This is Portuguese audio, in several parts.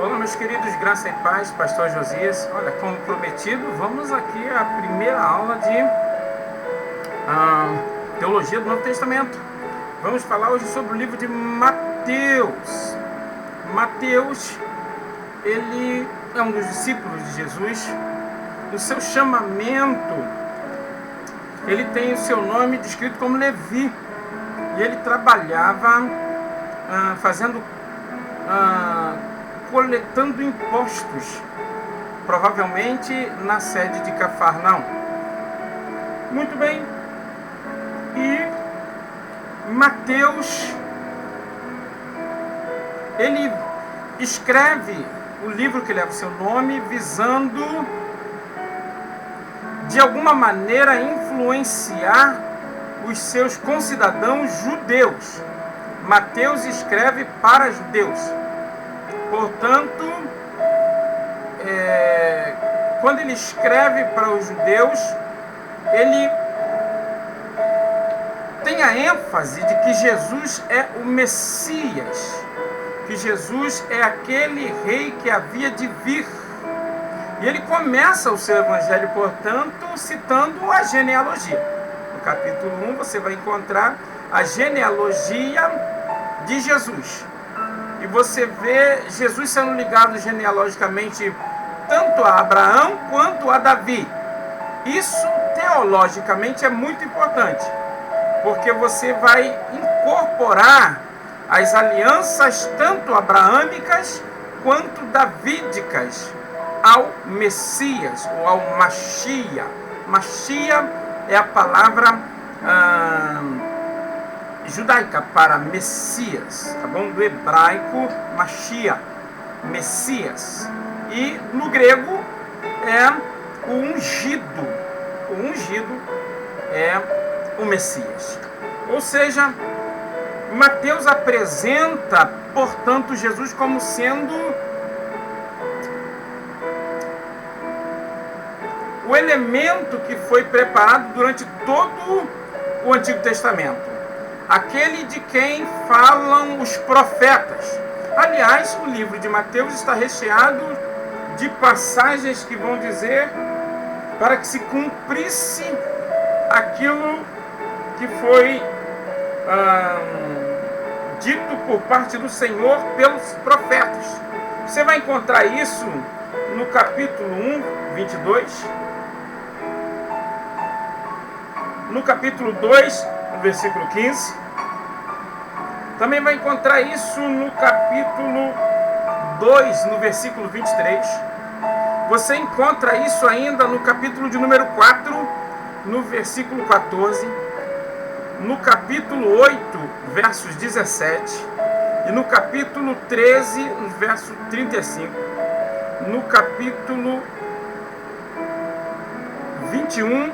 Olá, meus queridos, graça e paz, pastor Josias. Olha, como prometido, vamos aqui à primeira aula de Teologia do Novo Testamento. Vamos falar hoje sobre o livro de Mateus. Mateus, ele é um dos discípulos de Jesus. No seu chamamento, ele tem o seu nome descrito como Levi. E ele trabalhava coletando impostos, provavelmente na sede de Cafarnaum. Muito bem. E Mateus, ele escreve o livro que leva o seu nome, visando de alguma maneira influenciar os seus concidadãos judeus. Mateus escreve para judeus. Portanto, quando ele escreve para os judeus, ele tem a ênfase de que Jesus é o Messias, que Jesus é aquele rei que havia de vir. E ele começa o seu evangelho, portanto, citando a genealogia. No capítulo 1 você vai encontrar a genealogia de Jesus. E você vê Jesus sendo ligado genealogicamente tanto a Abraão quanto a Davi. Isso, teologicamente, é muito importante, porque você vai incorporar as alianças tanto abraâmicas quanto davídicas ao Messias, ou ao Machia. Machia é a palavra judaica para Messias, tá bom? Do hebraico, Machia, Messias. E no grego é o ungido. O ungido é o Messias. Ou seja, Mateus apresenta, portanto, Jesus como sendo o elemento que foi preparado durante todo o Antigo Testamento. Aquele de quem falam os profetas. Aliás, o livro de Mateus está recheado de passagens que vão dizer para que se cumprisse aquilo que foi dito por parte do Senhor pelos profetas. Você vai encontrar isso no capítulo 1, 22, no capítulo 2, no versículo 15. Também vai encontrar isso no capítulo 2, no versículo 23. Você encontra isso ainda no capítulo de número 4, no versículo 14. No capítulo 8, versos 17. E no capítulo 13, no verso 35. No capítulo 21,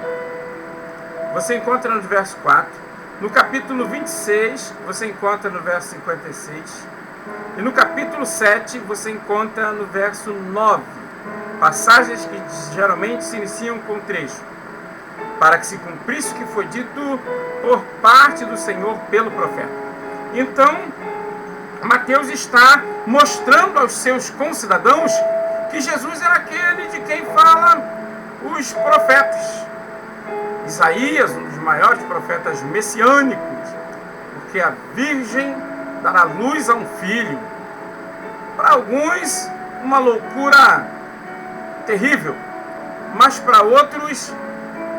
você encontra no verso 4. No capítulo 26, você encontra no verso 56. E no capítulo 7, você encontra no verso 9. Passagens que geralmente se iniciam com trecho. Para que se cumprisse o que foi dito por parte do Senhor pelo profeta. Então, Mateus está mostrando aos seus concidadãos que Jesus era aquele de quem fala os profetas. Isaías, um dos maiores profetas messiânicos, porque a virgem dará luz a um filho. Para alguns, uma loucura terrível, mas para outros,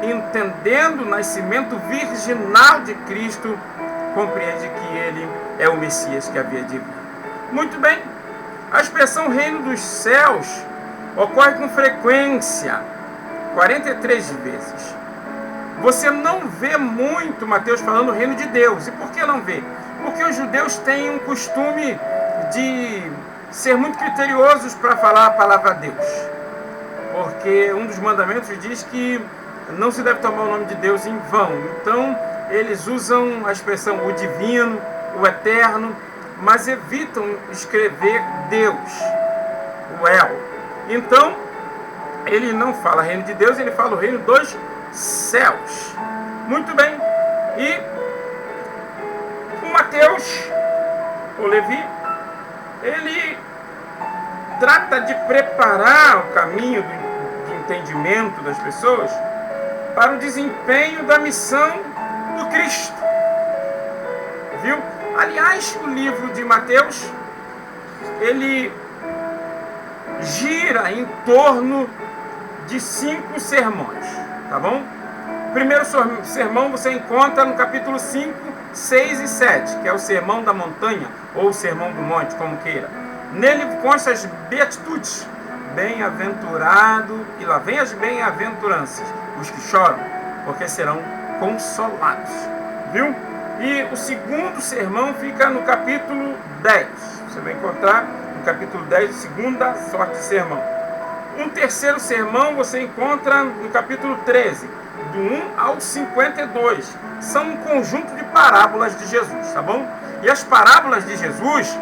entendendo o nascimento virginal de Cristo, compreende que ele é o Messias que havia de vir. Muito bem, a expressão reino dos céus ocorre com frequência, 43 vezes. Você não vê muito Mateus falando reino de Deus. E por que não vê? Porque os judeus têm um costume de ser muito criteriosos para falar a palavra Deus. Porque um dos mandamentos diz que não se deve tomar o nome de Deus em vão. Então, eles usam a expressão o divino, o eterno, mas evitam escrever Deus, o El. Então, ele não fala reino de Deus, ele fala o reino dos céus. Muito bem. E o Mateus, o Levi, ele trata de preparar o caminho de entendimento das pessoas para o desempenho da missão do Cristo. Viu? Aliás, o livro de Mateus, ele gira em torno de 5 sermões, tá bom? O primeiro sermão você encontra no capítulo 5, 6 e 7, que é o Sermão da Montanha, ou o Sermão do Monte, como queira. Nele constam as beatitudes, bem-aventurado, e lá vem as bem-aventuranças, os que choram, porque serão consolados, viu? E o segundo sermão fica no capítulo 10, você vai encontrar no capítulo 10, segunda sorte de sermão. Um terceiro sermão você encontra no capítulo 13, do 1 ao 52. São um conjunto de parábolas de Jesus, tá bom? E as parábolas de Jesus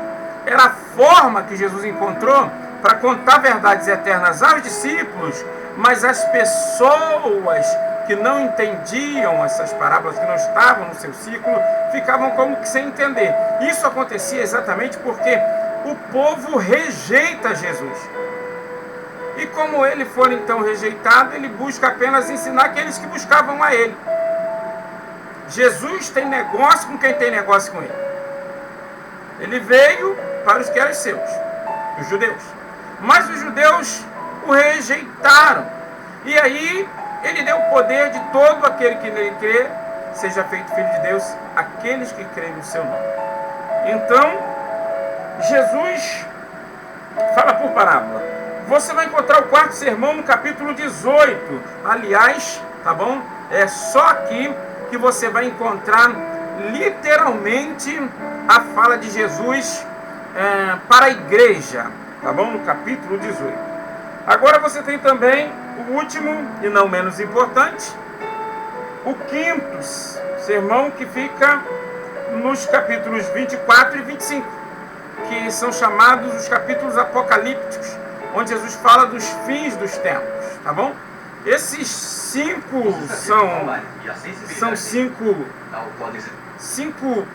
era a forma que Jesus encontrou para contar verdades eternas aos discípulos, mas as pessoas que não entendiam essas parábolas, que não estavam no seu círculo, ficavam como que sem entender. Isso acontecia exatamente porque o povo rejeita Jesus. E como ele for então rejeitado, ele busca apenas ensinar aqueles que buscavam a ele. Jesus tem negócio com quem tem negócio com ele. Ele veio para os que eram seus, os judeus. Mas os judeus o rejeitaram. E aí ele deu o poder de todo aquele que nele crê, seja feito filho de Deus, aqueles que creem no seu nome. Então, Jesus fala por parábola. Você vai encontrar o quarto sermão no capítulo 18. Aliás, tá bom? É só aqui que você vai encontrar literalmente a fala de Jesus para a igreja, tá bom? No capítulo 18. Agora você tem também o último e não menos importante, o quinto sermão, que fica nos capítulos 24 e 25, que são chamados os capítulos apocalípticos, onde Jesus fala dos fins dos tempos, tá bom? Esses 5 são cinco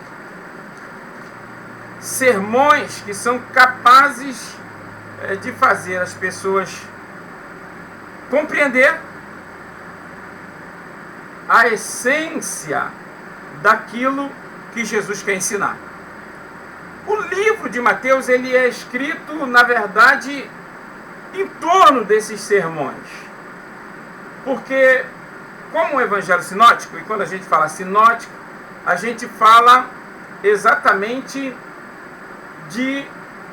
sermões que são capazes de fazer as pessoas compreender a essência daquilo que Jesus quer ensinar. O livro de Mateus, ele é escrito, na verdade, em torno desses sermões. Porque, como o evangelho sinótico, e quando a gente fala sinótico, a gente fala exatamente de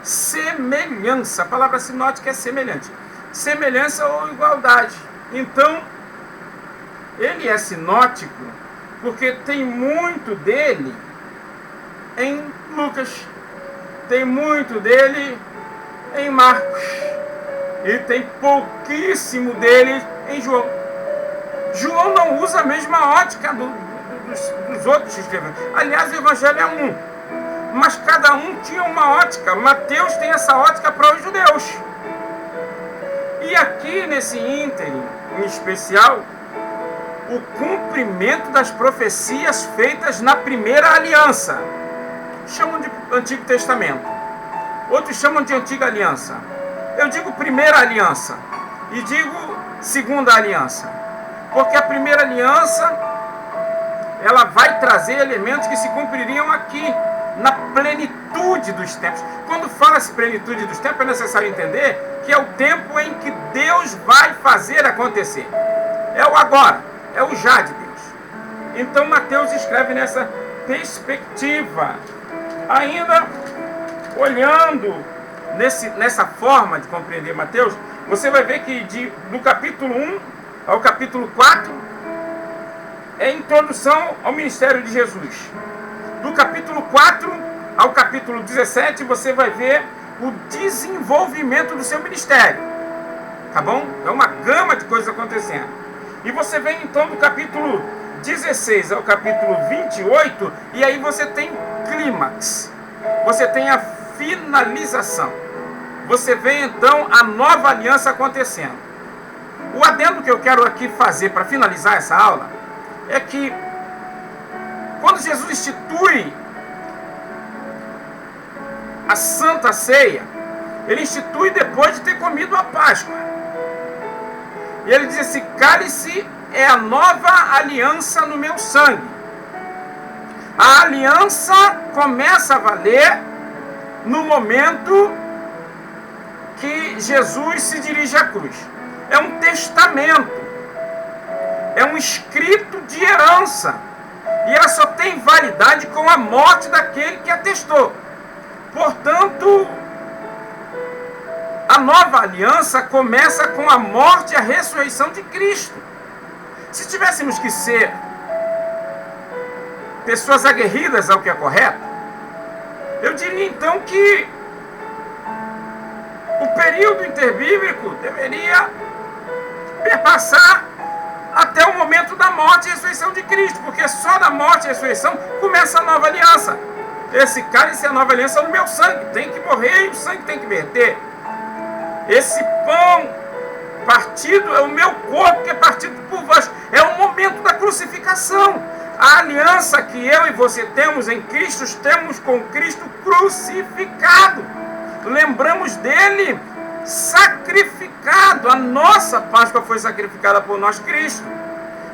semelhança. A palavra sinótica é semelhante. Semelhança ou igualdade. Então, ele é sinótico porque tem muito dele em Lucas, tem muito dele em Marcos, e tem pouquíssimo dele em João. João não usa a mesma ótica dos outros que escreveram. Aliás, o evangelho é um, mas cada um tinha uma ótica. Mateus tem essa ótica para os judeus. E aqui nesse ínterim, em especial, o cumprimento das profecias feitas na primeira aliança. Chamam de Antigo Testamento. Outros chamam de Antiga Aliança. Eu digo primeira aliança e digo segunda aliança, porque a primeira aliança, ela vai trazer elementos que se cumpririam aqui, na plenitude dos tempos. Quando fala-se plenitude dos tempos, é necessário entender que é o tempo em que Deus vai fazer acontecer. É o agora, é o já de Deus. Então Mateus escreve nessa perspectiva. Ainda olhando nessa forma de compreender Mateus, você vai ver que do capítulo 1 ao capítulo 4 é a introdução ao ministério de Jesus. Do capítulo 4 ao capítulo 17, você vai ver o desenvolvimento do seu ministério. Tá bom? É uma gama de coisas acontecendo. E você vem então do capítulo 16 ao capítulo 28, e aí você tem clímax. Você tem a finalização. Você vê então a nova aliança acontecendo. O adendo que eu quero aqui fazer para finalizar essa aula é que quando Jesus institui a Santa Ceia, Ele institui depois de ter comido a Páscoa. E ele diz: esse cálice é a nova aliança no meu sangue. A aliança começa a valer no momento que Jesus se dirige à cruz. É um testamento, é um escrito de herança, e ela só tem validade com a morte daquele que atestou. Portanto, a nova aliança começa com a morte e a ressurreição de Cristo. Se tivéssemos que ser pessoas aguerridas ao que é correto, eu diria então que o período interbíblico deveria perpassar até o momento da morte e ressurreição de Cristo, porque só da morte e ressurreição começa a nova aliança. Esse cálice é a nova aliança no meu sangue, tem que morrer e o sangue tem que verter. Esse pão partido é o meu corpo que é partido por vós. É o momento da crucificação. A aliança que eu e você temos em Cristo, temos com Cristo crucificado. Lembramos dele sacrificado. A nossa Páscoa foi sacrificada por nós, Cristo.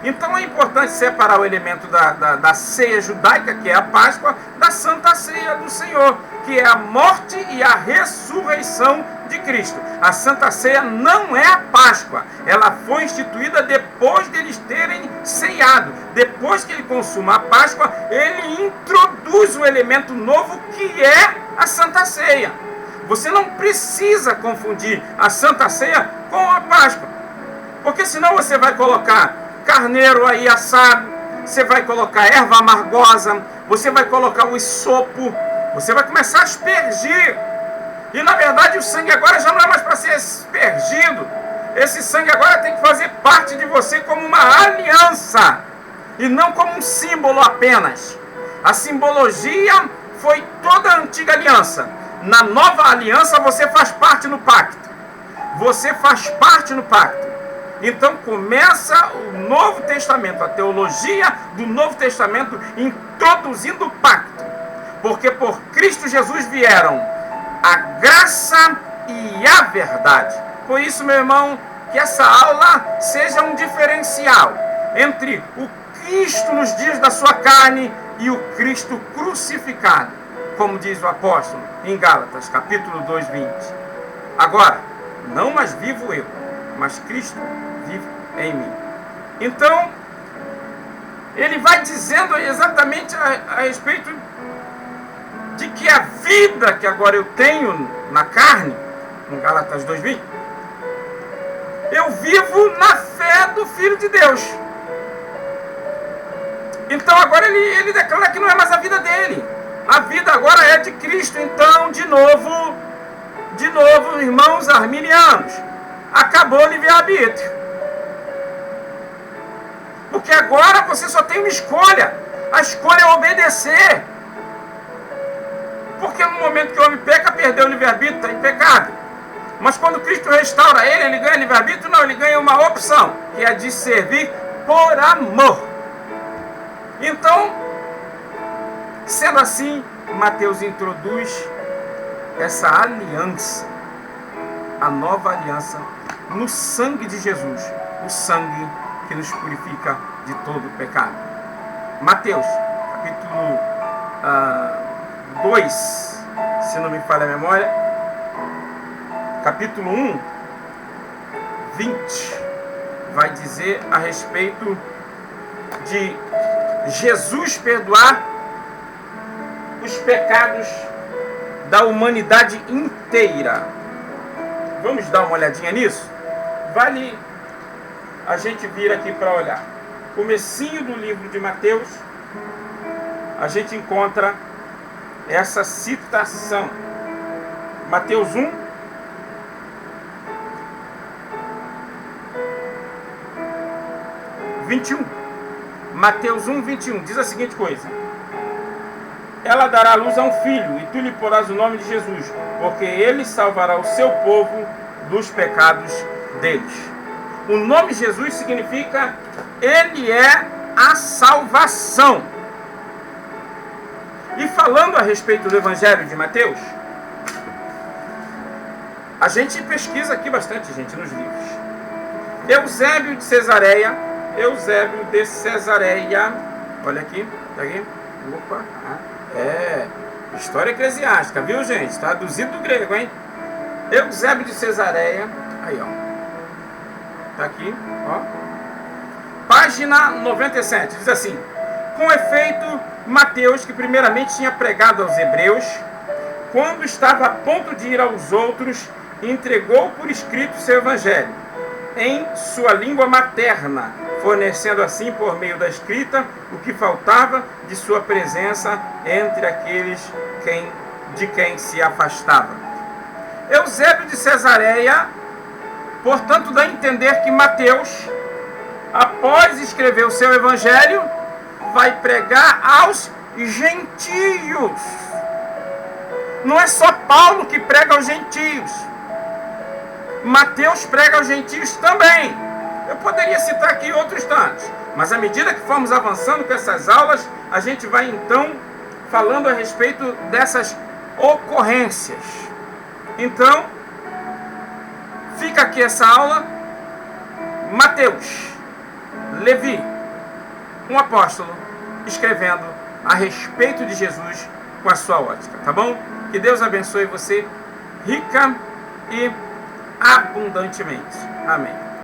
Então é importante separar o elemento da ceia judaica, que é a Páscoa, da Santa Ceia do Senhor, que é a morte e a ressurreição de Cristo. A Santa Ceia não é a Páscoa. Ela foi instituída depois deles terem ceiado. Depois que ele consuma a Páscoa, ele introduz um elemento novo que é a Santa Ceia. Você não precisa confundir a Santa Ceia com a Páscoa, porque senão você vai colocar carneiro aí assado, você vai colocar erva amargosa, você vai colocar o isopo, você vai começar a aspergir. E na verdade o sangue agora já não é mais para ser aspergido. Esse sangue agora tem que fazer parte de você como uma aliança, e não como um símbolo apenas. A simbologia foi toda a antiga aliança. Na nova aliança você faz parte no pacto. Você faz parte no pacto. Então começa o Novo Testamento, a teologia do Novo Testamento, introduzindo o pacto. Porque por Cristo Jesus vieram a graça e a verdade. Por isso, meu irmão, que essa aula seja um diferencial entre o Cristo nos dias da sua carne e o Cristo crucificado, como diz o apóstolo em Gálatas, capítulo 2, 20. Agora, não mais vivo eu, mas Cristo vive em mim. Então, ele vai dizendo exatamente a respeito de que a vida que agora eu tenho na carne, em Gálatas 2:20, eu vivo na fé do Filho de Deus. Então agora ele declara que não é mais a vida dele. A vida agora é de Cristo. Então, de novo, irmãos arminianos, acabou o livre-arbítrio. Porque agora você só tem uma escolha. A escolha é obedecer. Porque no momento que o homem peca, perdeu o livre-arbítrio, está em pecado. Mas quando Cristo restaura ele ganha livre-arbítrio? Não, ele ganha uma opção, que é de servir por amor. Então, sendo assim, Mateus introduz essa aliança, a nova aliança, no sangue de Jesus, o sangue que nos purifica de todo o pecado. Mateus, capítulo 2, se não me falha a memória, capítulo 1, 20, vai dizer a respeito de Jesus perdoar os pecados da humanidade inteira. Vamos dar uma olhadinha nisso? Vale a gente vir aqui para olhar. Comecinho do livro de Mateus, a gente encontra essa citação. Mateus 1, Mateus 1, 21, diz a seguinte coisa: ela dará luz a um filho, e tu lhe porás o nome de Jesus, porque ele salvará o seu povo dos pecados deles. O nome Jesus significa ele é a salvação. E falando a respeito do Evangelho de Mateus, A gente pesquisa aqui bastante, gente, nos livros. Eusébio de Cesareia. Olha aqui, tá aqui. Opa, história eclesiástica, viu, gente? Traduzido do grego, hein? Eusébio de Cesareia. Aí, ó. Tá aqui, ó. Página 97. Diz assim: com efeito, Mateus, que primeiramente tinha pregado aos hebreus, quando estava a ponto de ir aos outros, entregou por escrito seu evangelho, em sua língua materna, fornecendo assim, por meio da escrita, o que faltava de sua presença entre aqueles de quem se afastava. Eusébio de Cesareia, portanto, dá a entender que Mateus, após escrever o seu evangelho, vai pregar aos gentios. Não é só Paulo que prega aos gentios. Mateus prega aos gentios também. Eu poderia citar aqui outros tantos, mas à medida que formos avançando com essas aulas, a gente vai então falando a respeito dessas ocorrências. Então, fica aqui essa aula. Mateus, Levi, um apóstolo, escrevendo a respeito de Jesus com a sua ótica, tá bom? Que Deus abençoe você rica e abundantemente. Amém.